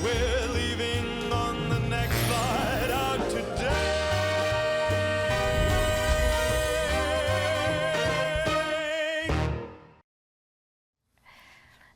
We're leaving on the next flight out today.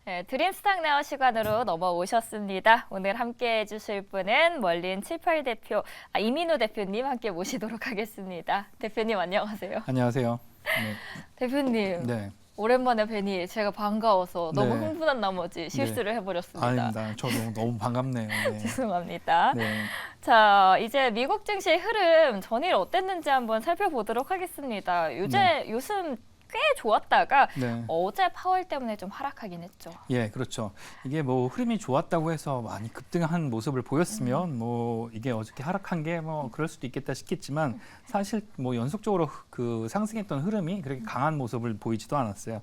네, 드림스탁 네어 시간으로 넘어오셨습니다. 오늘 함께 해주실 분은 멀린 78 대표 이민우 대표님 함께 모시도록 하겠습니다. 대표님 안녕하세요. 안녕하세요. 네. 대표님 네. 오랜만에 뵈니 제가 반가워서 너무 네. 흥분한 나머지 실수를 해버렸습니다. 아닙니다. 저 너무 반갑네요. 네. 죄송합니다. 네. 자, 이제 미국 증시 흐름 전일 어땠는지 한번 살펴보도록 하겠습니다. 요즘 꽤 좋았다가 네. 어제 파월 때문에 좀 하락하긴 했죠. 예, 그렇죠. 이게 뭐 흐름이 좋았다고 해서 많이 급등한 모습을 보였으면 뭐 이게 어저께 하락한 게 뭐 그럴 수도 있겠다 싶겠지만 사실 뭐 연속적으로 그 상승했던 흐름이 그렇게 강한 모습을 보이지도 않았어요.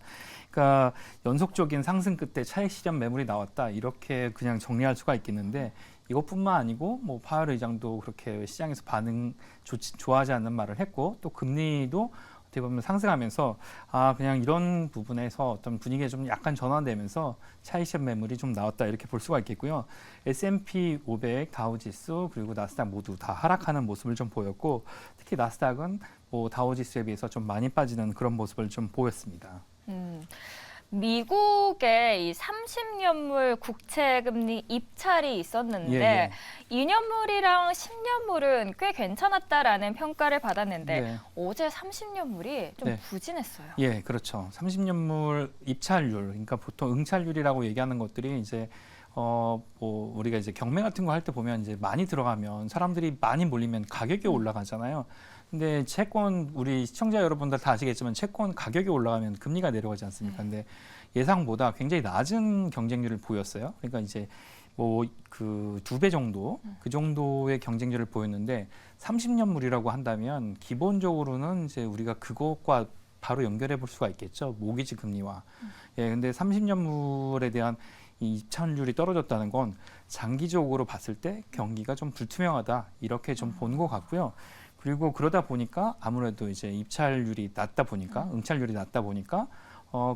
그러니까 연속적인 상승 끝에 차익 실현 매물이 나왔다 이렇게 그냥 정리할 수가 있겠는데 이것뿐만 아니고 뭐 파월 의장도 그렇게 시장에서 반응 좋아하지 않는 말을 했고 또 금리도 어떻게 보면 상승하면서 그냥 이런 부분에서 어떤 분위기가 좀 약간 전환되면서 차익 실현 매물이 좀 나왔다 이렇게 볼 수가 있겠고요. S&P 500, 다우지수 그리고 나스닥 모두 다 하락하는 모습을 좀 보였고 특히 나스닥은 뭐 다우지수에 비해서 좀 많이 빠지는 그런 모습을 좀 보였습니다. 미국의 이 30년물 국채금리 입찰이 있었는데 2년물이랑 10년물은 꽤 괜찮았다라는 평가를 받았는데 네. 어제 30년물이 좀 네. 부진했어요. 예, 그렇죠. 30년물 입찰률, 그러니까 보통 응찰률이라고 얘기하는 것들이 이제 뭐 우리가 이제 경매 같은 거 할 때 보면 이제 많이 들어가면 사람들이 많이 몰리면 가격이 올라가잖아요. 근데 채권 우리 시청자 여러분들 다 아시겠지만 채권 가격이 올라가면 금리가 내려가지 않습니까? 근데 예상보다 굉장히 낮은 경쟁률을 보였어요. 그러니까 이제 뭐 그 2배 정도 그 정도의 경쟁률을 보였는데 30년물이라고 한다면 기본적으로는 이제 우리가 그것과 바로 연결해 볼 수가 있겠죠. 모기지 금리와. 예, 근데 30년물에 대한 이 입찰률이 떨어졌다는 건 장기적으로 봤을 때 경기가 좀 불투명하다 이렇게 좀 보는 것 같고요. 그리고 그러다 보니까 아무래도 이제 입찰률이 낮다 보니까 응찰률이 낮다 보니까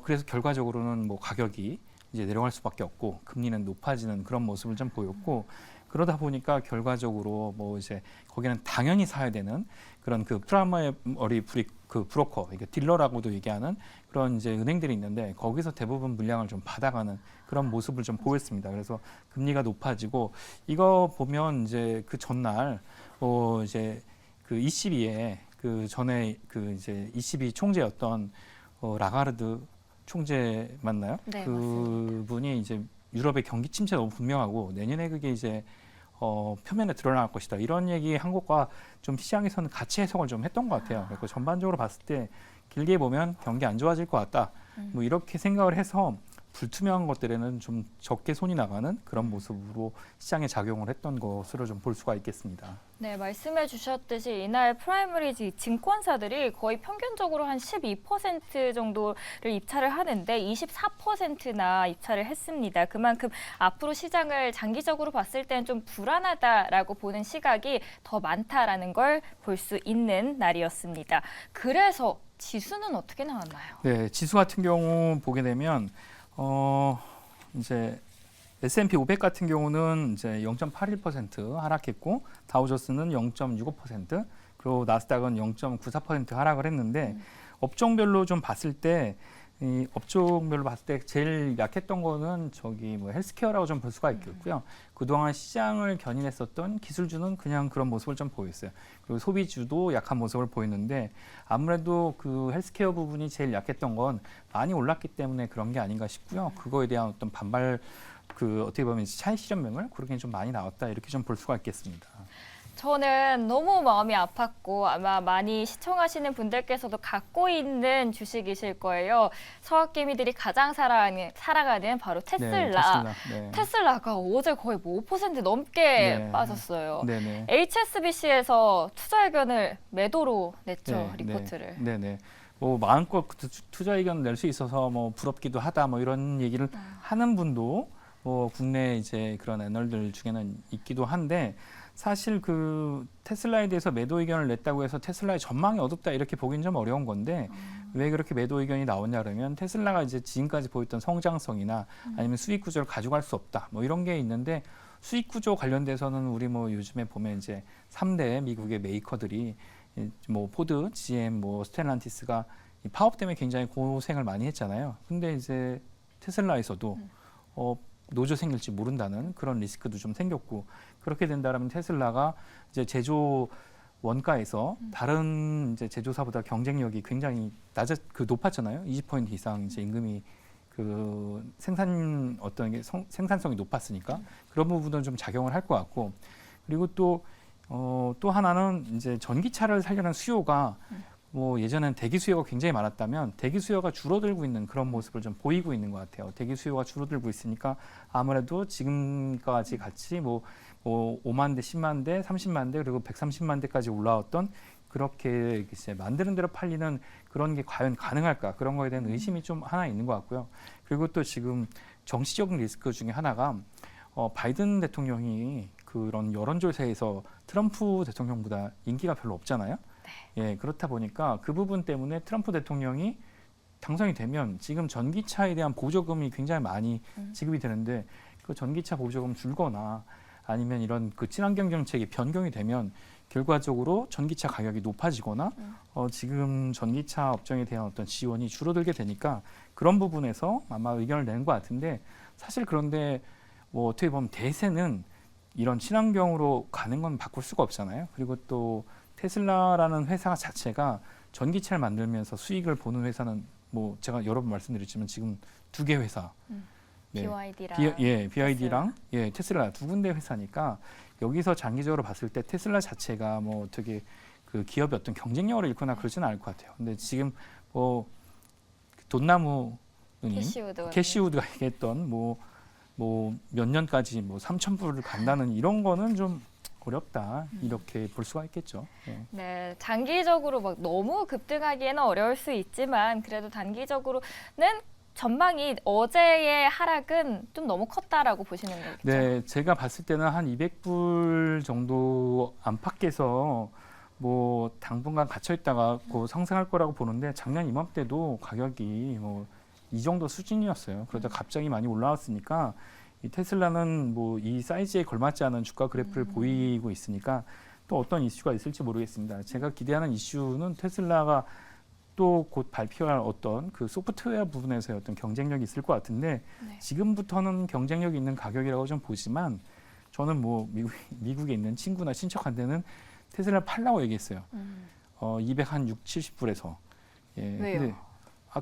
그래서 결과적으로는 뭐 가격이 이제 내려갈 수밖에 없고 금리는 높아지는 그런 모습을 좀 보였고 그러다 보니까 결과적으로 뭐 이제 거기는 당연히 사야 되는 그런 그 프라이머리 그 브로커, 이게 딜러라고도 얘기하는 그런 이제 은행들이 있는데 거기서 대부분 물량을 좀 받아가는 그런 모습을 좀 보였습니다. 그래서 금리가 높아지고 이거 보면 이제 그 전날 이제 그 ECB에 그 전에 그 이제 ECB 총재였던 라가르드 총재 맞나요? 네, 그분이 이제 유럽의 경기 침체가 너무 분명하고 내년에 그게 이제 표면에 드러날 것이다. 이런 얘기 한 것과 좀 시장에서는 같이 해석을 좀 했던 것 같아요. 그리고 전반적으로 봤을 때 길게 보면 경기 안 좋아질 것 같다. 뭐 이렇게 생각을 해서 불투명한 것들에는 좀 적게 손이 나가는 그런 모습으로 시장에 작용을 했던 것으로 좀 볼 수가 있겠습니다. 네, 말씀해 주셨듯이 이날 프라이머리 증권사들이 거의 평균적으로 한 12% 정도를 입찰을 하는데 24%나 입찰을 했습니다. 그만큼 앞으로 시장을 장기적으로 봤을 때는 좀 불안하다라고 보는 시각이 더 많다라는 걸 볼 수 있는 날이었습니다. 그래서 지수는 어떻게 나왔나요? 네, 지수 같은 경우 보게 되면 이제 S&P 500 같은 경우는 이제 0.81% 하락했고 다우존스는 0.65% 그리고 나스닥은 0.94% 하락을 했는데 업종별로 좀 봤을 때 이 업종별로 봤을 때 제일 약했던 거는 저기 뭐 헬스케어라고 좀 볼 수가 있겠고요. 그동안 시장을 견인했었던 기술주는 그냥 그런 모습을 좀 보였어요. 그리고 소비주도 약한 모습을 보였는데 아무래도 그 헬스케어 부분이 제일 약했던 건 많이 올랐기 때문에 그런 게 아닌가 싶고요. 그거에 대한 어떤 반발 그 어떻게 보면 차익 실현 매물 그렇게 좀 많이 나왔다 이렇게 좀 볼 수가 있겠습니다. 저는 너무 마음이 아팠고 아마 많이 시청하시는 분들께서도 갖고 있는 주식이실 거예요. 서학개미들이 가장 사랑하는 바로 테슬라. 네. 테슬라가 어제 거의 뭐 5% 넘게 네. 빠졌어요. 네네. HSBC에서 투자 의견을 매도로 냈죠, 리포트를. 네네. 뭐 마음껏 투자 의견을 낼 수 있어서 뭐 부럽기도 하다 뭐 이런 얘기를 하는 분도 뭐 국내 이제 그런 애널들 중에는 있기도 한데 사실 그 테슬라에 대해서 매도 의견을 냈다고 해서 테슬라의 전망이 어둡다 이렇게 보기는 좀 어려운 건데 왜 그렇게 매도 의견이 나오냐 그러면 테슬라가 이제 지금까지 보였던 성장성이나 아니면 수익 구조를 가져갈 수 없다 뭐 이런 게 있는데 수익 구조 관련돼서는 우리 뭐 요즘에 보면 이제 3대 미국의 메이커들이 뭐 포드, GM, 뭐 스텔란티스가 이 파업 때문에 굉장히 고생을 많이 했잖아요. 근데 이제 테슬라에서도 노조 생길지 모른다는 그런 리스크도 좀 생겼고, 그렇게 된다면 테슬라가 이제 제조 원가에서 다른 이제 제조사보다 경쟁력이 굉장히 높았잖아요. 20% 이상 이제 임금이 그 어떤 게 생산성이 높았으니까 그런 부분은 좀 작용을 할 것 같고, 그리고 또 하나는 이제 전기차를 살려는 수요가 뭐 예전엔 대기 수요가 굉장히 많았다면 대기 수요가 줄어들고 있는 그런 모습을 좀 보이고 있는 것 같아요. 대기 수요가 줄어들고 있으니까 아무래도 지금까지 같이 뭐 5만 대, 10만 대, 30만 대 그리고 130만 대까지 올라왔던 그렇게 이제 만드는 대로 팔리는 그런 게 과연 가능할까, 그런 거에 대한 의심이 좀 하나 있는 것 같고요. 그리고 또 지금 정치적인 리스크 중에 하나가 바이든 대통령이 그런 여론조사에서 트럼프 대통령보다 인기가 별로 없잖아요. 예, 그렇다 보니까 그 부분 때문에 트럼프 대통령이 당선이 되면 지금 전기차에 대한 보조금이 굉장히 많이 지급이 되는데 그 전기차 보조금 줄거나 아니면 이런 그 친환경 정책이 변경이 되면 결과적으로 전기차 가격이 높아지거나 지금 전기차 업종에 대한 어떤 지원이 줄어들게 되니까 그런 부분에서 아마 의견을 내는 것 같은데, 사실 그런데 뭐 어떻게 보면 대세는 이런 친환경으로 가는 건 바꿀 수가 없잖아요. 그리고 또 테슬라라는 회사 자체가 전기차를 만들면서 수익을 보는 회사는 뭐 제가 여러 번 말씀드렸지만 지금 2개 회사, BYD랑 BYD랑 테슬라 2군데 회사니까 여기서 장기적으로 봤을 때 테슬라 자체가 뭐 어떻게 그 기업의 어떤 경쟁력을 잃거나 그러지는 않을 것 같아요. 근데 지금 뭐 돈나무 누님, 캐시우드가 얘기했던 뭐 몇 년까지 뭐 3,000불을 간다는 이런 거는 좀 어렵다, 이렇게 볼 수가 있겠죠. 네. 네, 장기적으로 막 너무 급등하기에는 어려울 수 있지만 그래도 단기적으로는 전망이 어제의 하락은 좀 너무 컸다라고 보시는 거겠죠? 네, 제가 봤을 때는 한 200불 정도 안팎에서 뭐 당분간 갇혀 있다가 상승할 거라고 보는데, 작년 이맘때도 가격이 뭐 이 정도 수준이었어요. 그러다 갑자기 많이 올라왔으니까 이 테슬라는 뭐 이 사이즈에 걸맞지 않은 주가 그래프를 보이고 있으니까 또 어떤 이슈가 있을지 모르겠습니다. 제가 기대하는 이슈는 테슬라가 또 곧 발표할 어떤 그 소프트웨어 부분에서의 어떤 경쟁력이 있을 것 같은데, 지금부터는 경쟁력 있는 가격이라고 좀 보지만 저는 뭐 미국에 있는 친구나 친척한테는 테슬라 팔라고 얘기했어요. 260, 70불에서. 예, 왜요? 근데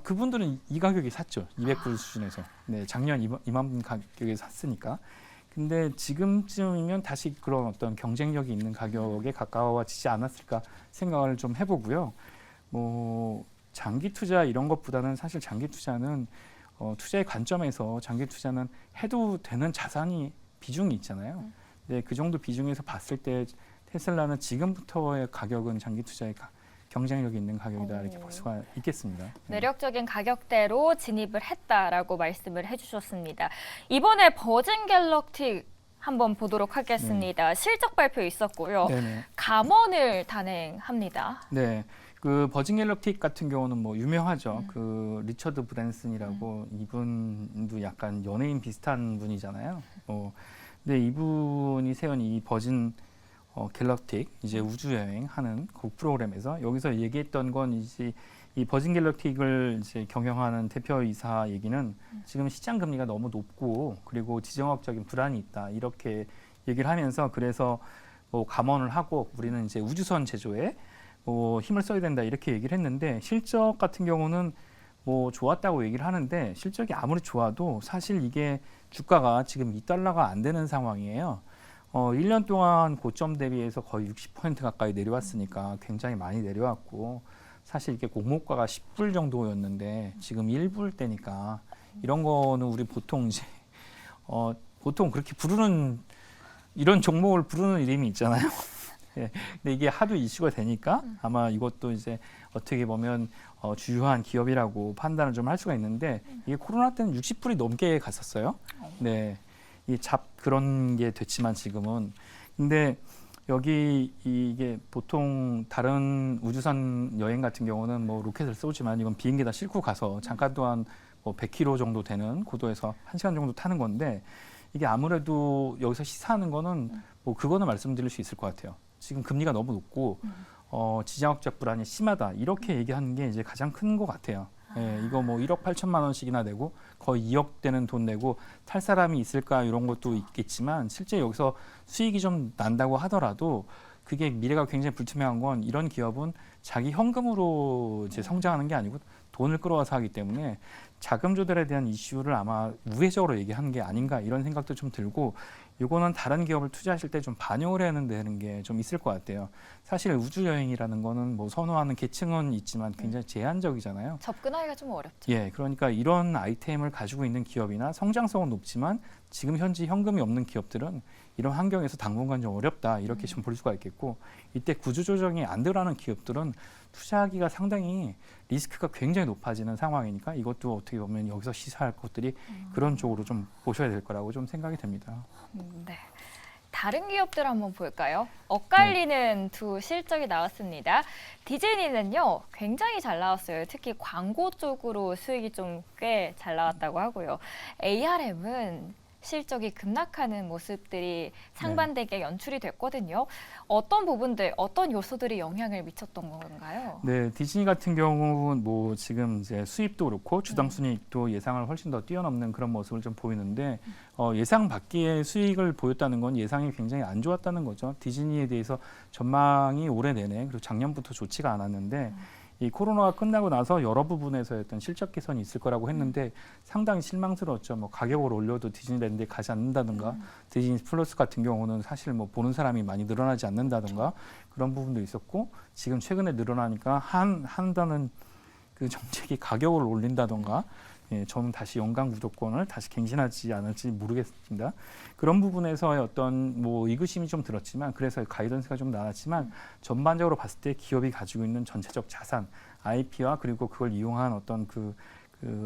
그분들은 이 가격에 샀죠. 200불 수준에서. 네, 작년 이만 가격에 샀으니까. 근데 지금쯤이면 다시 그런 어떤 경쟁력이 있는 가격에 가까워지지 않았을까 생각을 좀 해보고요. 뭐 장기 투자 이런 것보다는 사실 장기 투자는 투자의 관점에서 장기 투자는 해도 되는 자산이 비중이 있잖아요. 네, 그 정도 비중에서 봤을 때 테슬라는 지금부터의 가격은 장기 투자의 경쟁력이 있는 가격이다, 이렇게 볼 수가 있겠습니다. 매력적인 가격대로 진입을 했다라고 말씀을 해주셨습니다. 이번에 버진 갤럭틱 한번 보도록 하겠습니다. 실적 발표 있었고요. 네네. 감원을 단행합니다. 네, 그 버진 갤럭틱 같은 경우는 뭐 유명하죠. 그 리처드 브랜슨이라고 이분도 약간 연예인 비슷한 분이잖아요. 근데 이분이 세운 이 버진 갤럭틱 이제 우주 여행하는 그 프로그램에서 여기서 얘기했던 건 이제 이 버진 갤럭틱을 이제 경영하는 대표이사 얘기는 지금 시장 금리가 너무 높고 그리고 지정학적인 불안이 있다, 이렇게 얘기를 하면서 그래서 뭐 감원을 하고 우리는 이제 우주선 제조에 뭐 힘을 써야 된다, 이렇게 얘기를 했는데, 실적 같은 경우는 뭐 좋았다고 얘기를 하는데 실적이 아무리 좋아도 사실 이게 주가가 지금 $2가 안 되는 상황이에요. 1년 동안 고점 대비해서 거의 60% 가까이 내려왔으니까 굉장히 많이 내려왔고, 사실 이게 공모가가 10불 정도였는데 지금 1불대니까 이런 거는 우리 보통 이제 보통 그렇게 부르는, 이런 종목을 부르는 이름이 있잖아요. 예, 근데 이게 하도 이슈가 되니까 아마 이것도 이제 어떻게 보면 주요한 기업이라고 판단을 좀 할 수가 있는데, 이게 코로나 때는 60불이 넘게 갔었어요. 네. 그런 게 됐지만 지금은. 근데 여기 이게 보통 다른 우주선 여행 같은 경우는 뭐 로켓을 쏘지만 이건 비행기에다 싣고 가서 잠깐 동안 뭐 100km 정도 되는 고도에서 1시간 정도 타는 건데, 이게 아무래도 여기서 시사하는 거는 뭐 그거는 말씀드릴 수 있을 것 같아요. 지금 금리가 너무 높고 지정학적 불안이 심하다 이렇게 얘기하는 게 이제 가장 큰 것 같아요. 예, 이거 뭐 1억 8천만 원씩이나 내고 거의 2억 되는 돈 내고 탈 사람이 있을까 이런 것도 있겠지만 실제 여기서 수익이 좀 난다고 하더라도 그게 미래가 굉장히 불투명한 건 이런 기업은 자기 현금으로 이제 성장하는 게 아니고 돈을 끌어와서 하기 때문에 자금 조달에 대한 이슈를 아마 우회적으로 얘기하는 게 아닌가 이런 생각도 좀 들고 이거는 다른 기업을 투자하실 때 좀 반영을 해야 되는 게 좀 있을 것 같아요. 사실 우주 여행이라는 거는 뭐 선호하는 계층은 있지만 굉장히 제한적이잖아요. 접근하기가 좀 어렵죠. 예, 그러니까 이런 아이템을 가지고 있는 기업이나 성장성은 높지만 지금 현재 현금이 없는 기업들은 이런 환경에서 당분간 좀 어렵다 이렇게 좀 볼 수가 있겠고 이때 구조조정이 안 들어가는 기업들은 투자하기가 상당히 리스크가 굉장히 높아지는 상황이니까 이것도 어떻게 보면 여기서 시사할 것들이 그런 쪽으로 좀 보셔야 될 거라고 좀 생각이 됩니다. 네. 다른 기업들 한번 볼까요? 엇갈리는 두 실적이 나왔습니다. 디즈니는요, 굉장히 잘 나왔어요. 특히 광고 쪽으로 수익이 좀 꽤 잘 나왔다고 하고요. ARM은 실적이 급락하는 모습들이 상반되게 연출이 됐거든요. 어떤 부분들, 어떤 요소들이 영향을 미쳤던 건가요? 네, 디즈니 같은 경우는 뭐 지금 이제 수입도 그렇고 주당 순이익도 예상을 훨씬 더 뛰어넘는 그런 모습을 좀 보이는데 예상 밖의 수익을 보였다는 건 예상이 굉장히 안 좋았다는 거죠. 디즈니에 대해서 전망이 올해 내내 그리고 작년부터 좋지가 않았는데 이 코로나가 끝나고 나서 여러 부분에서 어떤 실적 개선이 있을 거라고 했는데 상당히 실망스러웠죠. 뭐 가격을 올려도 디즈니랜드에 가지 않는다든가 디즈니 플러스 같은 경우는 사실 뭐 보는 사람이 많이 늘어나지 않는다든가 그런 부분도 있었고 지금 최근에 늘어나니까 한다는 그 정책이 가격을 올린다든가 예, 저는 다시 연간 구독권을 다시 갱신하지 않을지 모르겠습니다. 그런 부분에서의 어떤 뭐 의구심이 좀 들었지만 그래서 가이던스가 좀 나왔지만 전반적으로 봤을 때 기업이 가지고 있는 전체적 자산, IP와 그리고 그걸 이용한 어떤 그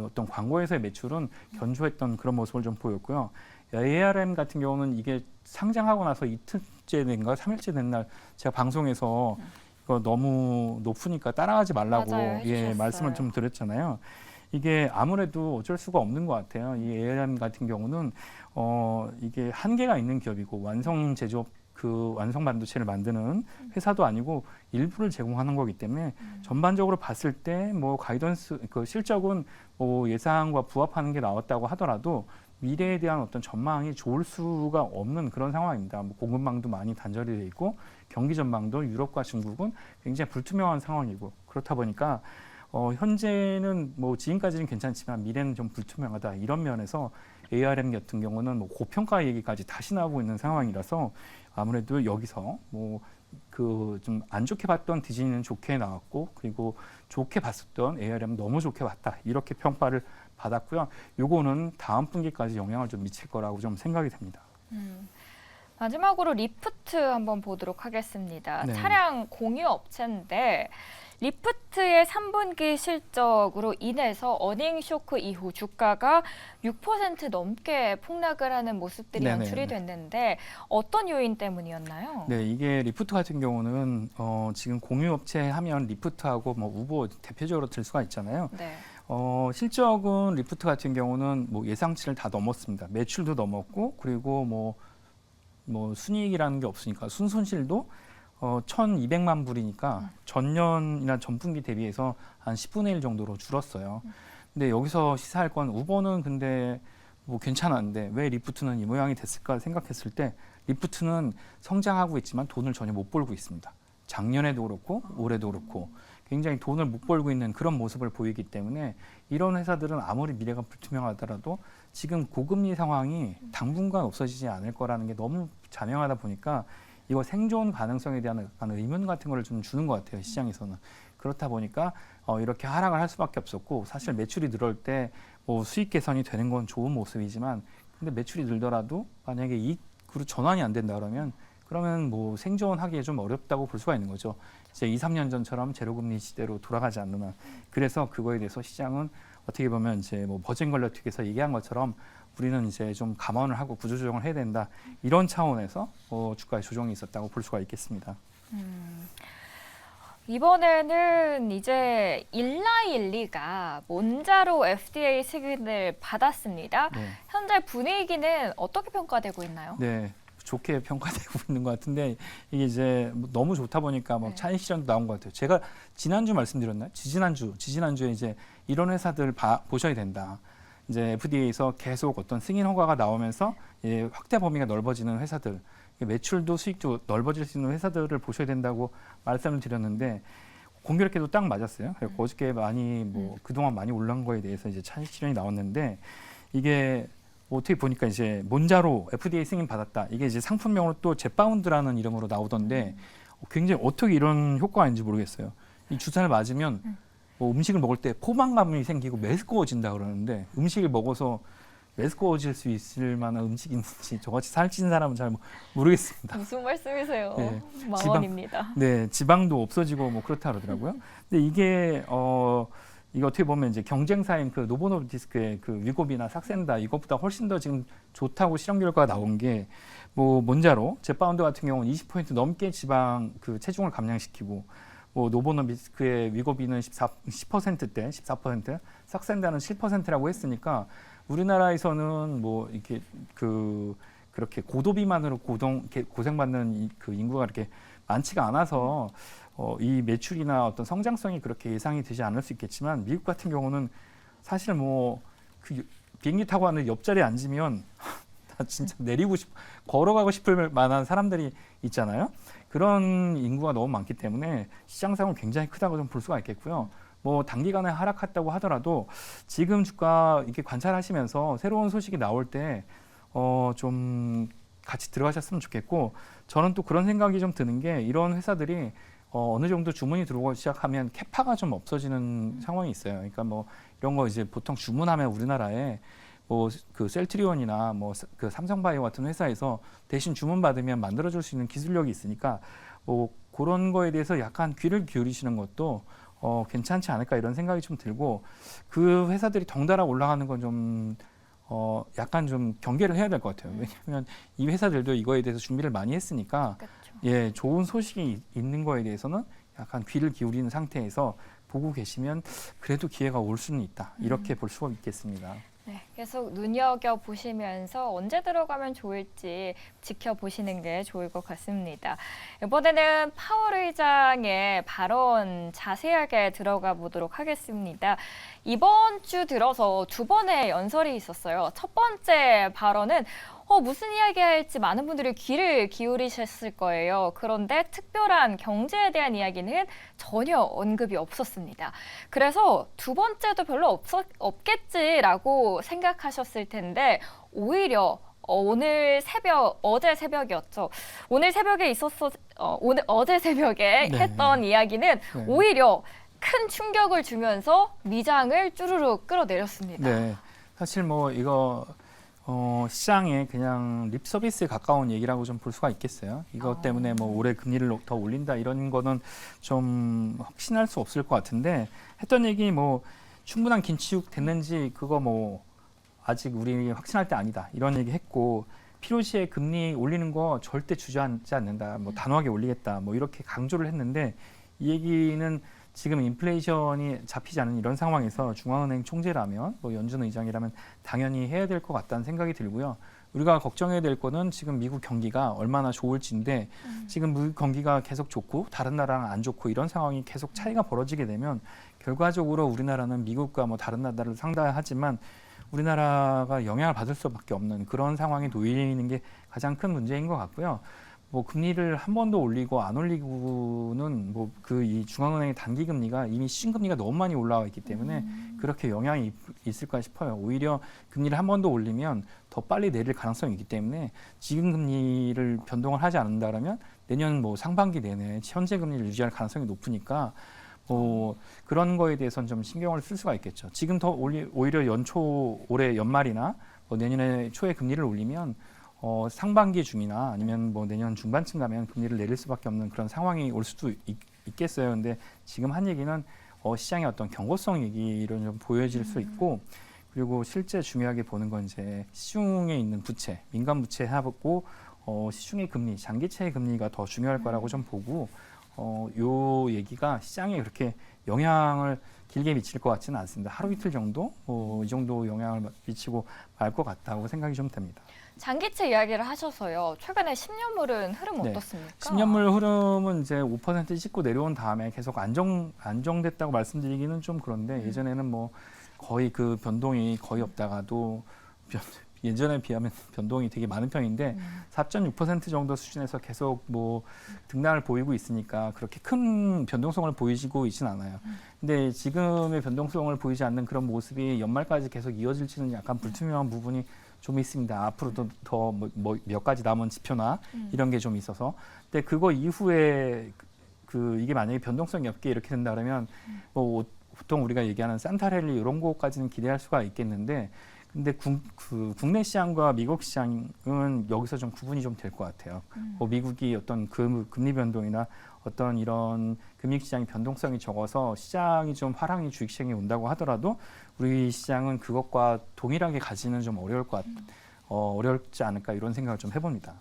어떤 광고에서의 매출은 견조했던 그런 모습을 좀 보였고요. ARM 같은 경우는 이게 상장하고 나서 이틀째 된가 3일째 된 날 제가 방송에서 이거 너무 높으니까 따라가지 말라고 맞아요, 해주셨어요. 말씀을 좀 드렸잖아요. 이게 아무래도 어쩔 수가 없는 것 같아요. 이 ARM 같은 경우는 이게 한계가 있는 기업이고 완성 제조업 그 완성 반도체를 만드는 회사도 아니고 일부를 제공하는 거기 때문에 전반적으로 봤을 때 뭐 가이던스 그 실적은 뭐 예상과 부합하는 게 나왔다고 하더라도 미래에 대한 어떤 전망이 좋을 수가 없는 그런 상황입니다. 뭐 공급망도 많이 단절이 돼 있고 경기 전망도 유럽과 중국은 굉장히 불투명한 상황이고 그렇다 보니까 현재는 뭐 지금까지는 괜찮지만 미래는 좀 불투명하다 이런 면에서 ARM 같은 경우는 뭐 고평가 얘기까지 다시 나오고 있는 상황이라서 아무래도 여기서 뭐 그 좀 안 좋게 봤던 디즈니는 좋게 나왔고 그리고 좋게 봤었던 ARM 너무 좋게 봤다 이렇게 평가를 받았고요. 요거는 다음 분기까지 영향을 좀 미칠 거라고 좀 생각이 됩니다. 마지막으로 리프트 한번 보도록 하겠습니다. 네. 차량 공유 업체인데 리프트의 3분기 실적으로 인해서 어닝 쇼크 이후 주가가 6% 넘게 폭락을 하는 모습들이 네네. 연출이 됐는데 어떤 요인 때문이었나요? 네, 이게 리프트 같은 경우는 지금 공유업체 하면 리프트하고 뭐 우버 대표적으로 들 수가 있잖아요. 네. 실적은 리프트 같은 경우는 뭐 예상치를 다 넘었습니다. 매출도 넘었고 그리고 뭐 순이익이라는 게 없으니까 순손실도 1,200만 불이니까 전년이나 전분기 대비해서 한 10분의 1 정도로 줄었어요. 근데 여기서 시사할 건 우버는 근데 뭐 괜찮았는데 왜 리프트는 이 모양이 됐을까 생각했을 때 리프트는 성장하고 있지만 돈을 전혀 못 벌고 있습니다. 작년에도 그렇고 올해도 그렇고 굉장히 돈을 못 벌고 있는 그런 모습을 보이기 때문에 이런 회사들은 아무리 미래가 불투명하더라도 지금 고금리 상황이 당분간 없어지지 않을 거라는 게 너무 자명하다 보니까 이거 생존 가능성에 대한 약간 의문 같은 거를 좀 주는 것 같아요, 시장에서는. 그렇다 보니까 이렇게 하락을 할 수밖에 없었고 사실 매출이 늘을 때 뭐 수익 개선이 되는 건 좋은 모습이지만 근데 매출이 늘더라도 만약에 이익으로 전환이 안 된다 그러면 뭐 생존하기에 좀 어렵다고 볼 수가 있는 거죠. 이제 2, 3년 전처럼 제로금리 시대로 돌아가지 않는 한. 그래서 그거에 대해서 시장은 어떻게 보면 이제 뭐 버진걸레틱에서 얘기한 것처럼 우리는 이제 좀 감안을 하고 구조조정을 해야 된다. 이런 차원에서 주가의 조정이 있었다고 볼 수가 있겠습니다. 이번에는 이제 일라일리가 몬자로 FDA 승인을 받았습니다. 네. 현재 분위기는 어떻게 평가되고 있나요? 네, 좋게 평가되고 있는 것 같은데 이게 이제 너무 좋다 보니까 뭐 네. 차익 실현도 나온 것 같아요. 제가 지난주 말씀드렸나요? 지지난주에 이제 이런 회사들 보셔야 된다. 이제 FDA에서 계속 어떤 승인 허가가 나오면서 확대 범위가 넓어지는 회사들, 매출도 수익도 넓어질 수 있는 회사들을 보셔야 된다고 말씀을 드렸는데 공교롭게도 딱 맞았어요. 그래서 어저께 많이 뭐 그동안 많이 올라간 거에 대해서 이제 차익 실현이 나왔는데 이게 어떻게 보니까 이제 몬자로 FDA 승인 받았다. 이게 이제 상품명으로 또 젯바운드라는 이름으로 나오던데 굉장히 어떻게 이런 효과가 있는지 모르겠어요. 이 주사를 맞으면 뭐 음식을 먹을 때 포만감이 생기고 메스꺼워진다 그러는데 음식을 먹어서 메스꺼워질 수 있을 만한 음식이 있는지 저같이 살찐 사람은 잘 모르겠습니다. 무슨 말씀이세요? 네. 망언입니다. 네, 지방도 없어지고 뭐 그렇다 그러더라고요. 근데 이게 이게 어떻게 보면 이제 경쟁사인 그 노보노디스크의 그 위고비나 삭센다 이것보다 훨씬 더 지금 좋다고 실험 결과가 나온 게 뭐 몬자로 젯바운드 같은 경우는 20% 넘게 지방 그 체중을 감량시키고 뭐 노보노디스크의 위고비는 10%대 14%, 삭센다는 7%라고 했으니까 우리나라에서는 뭐 이렇게 그렇게 고도 비만으로 고생받는 그 인구가 그렇게 많지가 않아서 이 매출이나 어떤 성장성이 그렇게 예상이 되지 않을 수 있겠지만 미국 같은 경우는 사실 뭐 그 비행기 타고 왔는데 옆자리에 앉으면 다 진짜 걸어가고 싶을 만한 사람들이 있잖아요. 그런 인구가 너무 많기 때문에 시장상은 굉장히 크다고 좀 볼 수가 있겠고요. 뭐 단기간에 하락했다고 하더라도 지금 주가 이렇게 관찰하시면서 새로운 소식이 나올 때 좀 같이 들어가셨으면 좋겠고 저는 또 그런 생각이 좀 드는 게 이런 회사들이 어느 정도 주문이 들어오기 시작하면 캐파가 좀 없어지는 상황이 있어요. 그러니까 뭐 이런 거 이제 보통 주문하면 우리나라에 뭐 그 셀트리온이나 뭐 그 삼성바이오 같은 회사에서 대신 주문 받으면 만들어줄 수 있는 기술력이 있으니까 뭐 그런 거에 대해서 약간 귀를 기울이시는 것도 괜찮지 않을까 이런 생각이 좀 들고 그 회사들이 덩달아 올라가는 건 좀 약간 좀 경계를 해야 될 것 같아요. 왜냐하면 이 회사들도 이거에 대해서 준비를 많이 했으니까 그렇죠. 예, 좋은 소식이 있는 거에 대해서는 약간 귀를 기울이는 상태에서 보고 계시면 그래도 기회가 올 수는 있다. 이렇게 볼 수가 있겠습니다. 네, 계속 눈여겨보시면서 언제 들어가면 좋을지 지켜보시는 게 좋을 것 같습니다. 이번에는 파월 의장의 발언 자세하게 들어가 보도록 하겠습니다. 이번 주 들어서 두 번의 연설이 있었어요. 첫 번째 발언은 무슨 이야기 할지 많은 분들이 귀를 기울이셨을 거예요. 그런데 특별한 경제에 대한 이야기는 전혀 언급이 없었습니다. 그래서 두 번째도 별로 없겠지라고 생각하셨을 텐데 오히려 어제 새벽이었죠. 어제 새벽에 네. 했던 이야기는 네. 오히려 큰 충격을 주면서 미장을 쭈르륵 끌어내렸습니다. 네, 사실 뭐 이거 시장에 그냥 립 서비스에 가까운 얘기라고 좀 볼 수가 있겠어요. 이것 때문에 뭐 올해 금리를 더 올린다 이런 거는 좀 확신할 수 없을 것 같은데 했던 얘기 뭐 충분한 긴축 됐는지 그거 뭐 아직 우리 확신할 때 아니다 이런 얘기 했고 필요시에 금리 올리는 거 절대 주저앉지 않는다. 뭐 단호하게 올리겠다. 뭐 이렇게 강조를 했는데 이 얘기는 지금 인플레이션이 잡히지 않은 이런 상황에서 중앙은행 총재라면 뭐 연준 의장이라면 당연히 해야 될 것 같다는 생각이 들고요. 우리가 걱정해야 될 거는 지금 미국 경기가 얼마나 좋을지인데 지금 미국 경기가 계속 좋고 다른 나라랑 안 좋고 이런 상황이 계속 차이가 벌어지게 되면 결과적으로 우리나라는 미국과 뭐 다른 나라를 상대하지만 우리나라가 영향을 받을 수밖에 없는 그런 상황에 놓이는 게 가장 큰 문제인 것 같고요. 뭐 금리를 한 번도 올리고 안 올리고는 뭐 그 이 중앙은행의 단기 금리가 이미 시중금리가 너무 많이 올라와 있기 때문에 그렇게 영향이 있을까 싶어요. 오히려 금리를 한 번 더 올리면 더 빨리 내릴 가능성이 있기 때문에 지금 금리를 변동을 하지 않는다라면 내년 뭐 상반기 내내 현재 금리를 유지할 가능성이 높으니까 뭐 그런 거에 대해서는 좀 신경을 쓸 수가 있겠죠. 지금 더 오히려 올해 연말이나 뭐 내년에 초에 금리를 올리면 상반기 중이나 아니면 뭐 내년 중반쯤 가면 금리를 내릴 수밖에 없는 그런 상황이 올 수도 있겠어요. 근데 지금 한 얘기는 시장의 어떤 경고성 얘기로 좀 보여질 수 있고 그리고 실제 중요하게 보는 건 이제 시중에 있는 부채, 민간 부채하고 시중의 금리, 장기채의 금리가 더 중요할 거라고 좀 보고 요 얘기가 시장에 그렇게 영향을 길게 미칠 것 같지는 않습니다. 하루 이틀 정도 이 정도 영향을 미치고 말 것 같다고 생각이 좀 됩니다. 장기채 이야기를 하셔서요. 최근에 10년물은 흐름 네. 어떻습니까? 10년물 흐름은 이제 5% 찍고 내려온 다음에 계속 안정됐다고 말씀드리기는 좀 그런데 예전에는 뭐 거의 그 변동이 거의 없다가도 예전에 비하면 변동이 되게 많은 편인데 4.6% 정도 수준에서 계속 뭐 등락을 보이고 있으니까 그렇게 큰 변동성을 보이고 있지는 않아요. 근데 지금의 변동성을 보이지 않는 그런 모습이 연말까지 계속 이어질지는 약간 불투명한 부분이 좀 있습니다. 앞으로도 더 뭐 몇 가지 남은 지표나 이런 게 좀 있어서. 근데 그거 이후에 이게 만약에 변동성이 없게 이렇게 된다 그러면 뭐 보통 우리가 얘기하는 산타랠리 이런 거까지는 기대할 수가 있겠는데 근데 국내 시장과 미국 시장은 여기서 좀 구분이 좀 될 것 같아요. 뭐 미국이 어떤 금리 변동이나 어떤 이런 금융시장의 변동성이 적어서 시장이 좀 화랑이 주식시장에 온다고 하더라도 우리 시장은 그것과 동일하게 가지는 좀 어렵지 않을까 이런 생각을 좀 해봅니다.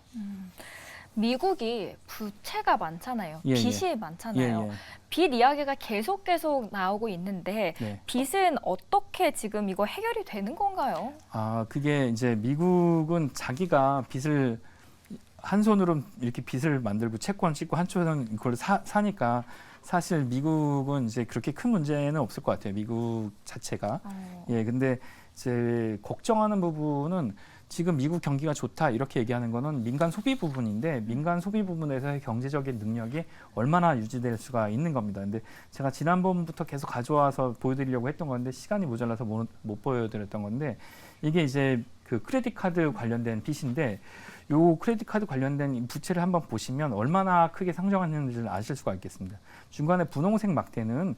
미국이 부채가 많잖아요. 예, 빚이 예. 많잖아요. 예, 예. 빚 이야기가 계속 나오고 있는데 네. 빚은 어떻게 지금 이거 해결이 되는 건가요? 그게 이제 미국은 자기가 빚을 한 손으로 이렇게 빚을 만들고 채권 찍고 한쪽은 이걸 사니까 사실 미국은 이제 그렇게 큰 문제는 없을 것 같아요. 미국 자체가. 예, 근데 이제 걱정하는 부분은 지금 미국 경기가 좋다 이렇게 얘기하는 거는 민간 소비 부분인데 민간 소비 부분에서의 경제적인 능력이 얼마나 유지될 수가 있는 겁니다. 근데 제가 지난번부터 계속 가져와서 보여드리려고 했던 건데 시간이 모자라서 못 보여드렸던 건데 이게 이제 그 크레딧 카드 관련된 빚인데 요 크레딧 카드 관련된 부채를 한번 보시면 얼마나 크게 상승했는지를 아실 수가 있겠습니다. 중간에 분홍색 막대는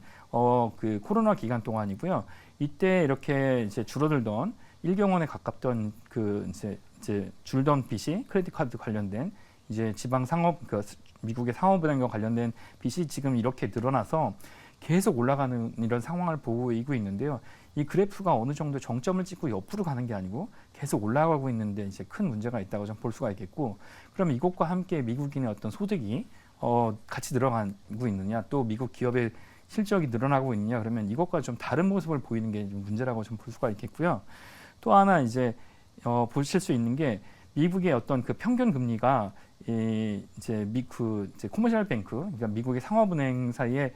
그 코로나 기간 동안이고요. 이때 이렇게 이제 줄어들던 1경원에 가깝던 그 이제 줄던 빚이 크레딧 카드 관련된 이제 지방 상업 미국의 상업은행과 관련된 빚이 지금 이렇게 늘어나서 계속 올라가는 이런 상황을 보이고 있는데요. 이 그래프가 어느 정도 정점을 찍고 옆으로 가는 게 아니고 계속 올라가고 있는데 이제 큰 문제가 있다고 좀 볼 수가 있겠고, 그러면 이것과 함께 미국인의 어떤 소득이 같이 늘어가고 있느냐, 또 미국 기업의 실적이 늘어나고 있느냐, 그러면 이것과 좀 다른 모습을 보이는 게 좀 문제라고 좀 볼 수가 있겠고요. 또 하나 이제 보실 수 있는 게 미국의 어떤 그 평균 금리가 이제 코머셜 뱅크, 그러니까 미국의 상업은행 사이에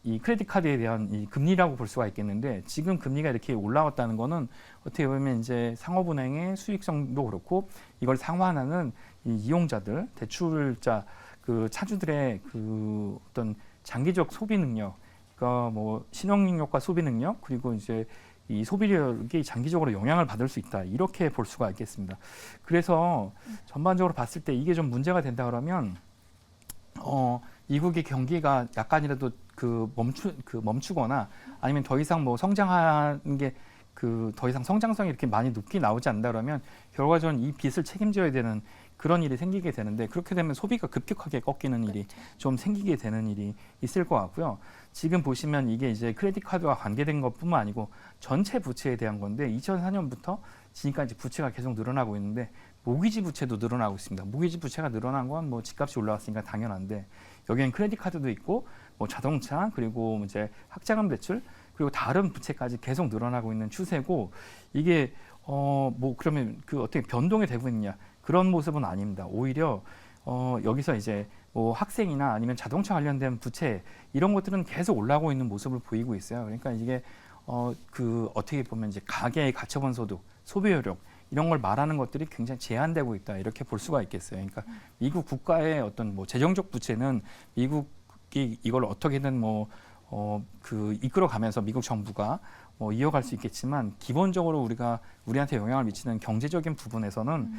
이 크레딧 카드에 대한 이 금리라고 볼 수가 있겠는데 지금 금리가 이렇게 올라왔다는 거는 어떻게 보면 이제 상업은행의 수익성도 그렇고 이걸 상환하는 이 이용자들, 대출자 그 차주들의 그 어떤 장기적 소비 능력, 그러니까 뭐 신용 능력과 소비 능력 그리고 이제 이 소비력이 장기적으로 영향을 받을 수 있다 이렇게 볼 수가 있겠습니다. 그래서 전반적으로 봤을 때 이게 좀 문제가 된다 그러면 미국의 경기가 약간이라도 멈추거나 아니면 더 이상 뭐 성장하는 게 더 이상 성장성이 이렇게 많이 높게 나오지 않는다 그러면 결과적으로 이 빚을 책임져야 되는 그런 일이 생기게 되는데 그렇게 되면 소비가 급격하게 꺾이는 일이 좀 생기게 되는 일이 있을 것 같고요. 지금 보시면 이게 이제 크레딧 카드와 관계된 것뿐만 아니고 전체 부채에 대한 건데 2004년부터 지금까지 부채가 계속 늘어나고 있는데 모기지 부채도 늘어나고 있습니다. 모기지 부채가 늘어난 건 뭐 집값이 올라왔으니까 당연한데 여기엔 크레딧 카드도 있고 뭐 자동차 그리고 이제 학자금 대출 그리고 다른 부채까지 계속 늘어나고 있는 추세고 이게 뭐 그러면 어떻게 변동이 되고 있느냐 그런 모습은 아닙니다. 오히려 여기서 이제 뭐 학생이나 아니면 자동차 관련된 부채 이런 것들은 계속 올라오고 있는 모습을 보이고 있어요. 그러니까 이게 어떻게 보면 이제 가계의 가처분 소득, 소비효력 이런 걸 말하는 것들이 굉장히 제한되고 있다 이렇게 볼 수가 있겠어요. 그러니까 미국 국가의 어떤 뭐 재정적 부채는 미국이 이걸 어떻게든 이끌어가면서 미국 정부가 이어갈 수 있겠지만 기본적으로 우리한테 영향을 미치는 경제적인 부분에서는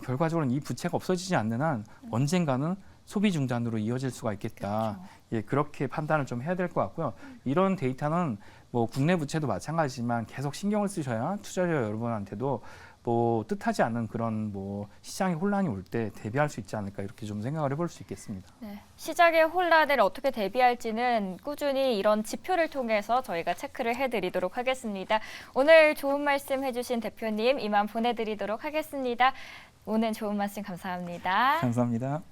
결과적으로는 이 부채가 없어지지 않는 한 언젠가는 소비 중단으로 이어질 수가 있겠다. 그렇죠. 예, 그렇게 판단을 좀 해야 될 것 같고요. 이런 데이터는 뭐 국내 부채도 마찬가지지만 계속 신경을 쓰셔야 투자자 여러분한테도 뭐 뜻하지 않은 그런 뭐 시장의 혼란이 올 때 대비할 수 있지 않을까 이렇게 좀 생각을 해볼 수 있겠습니다. 네, 시장의 혼란을 어떻게 대비할지는 꾸준히 이런 지표를 통해서 저희가 체크를 해드리도록 하겠습니다. 오늘 좋은 말씀 해주신 대표님 이만 보내드리도록 하겠습니다. 오늘 좋은 말씀 감사합니다. 감사합니다.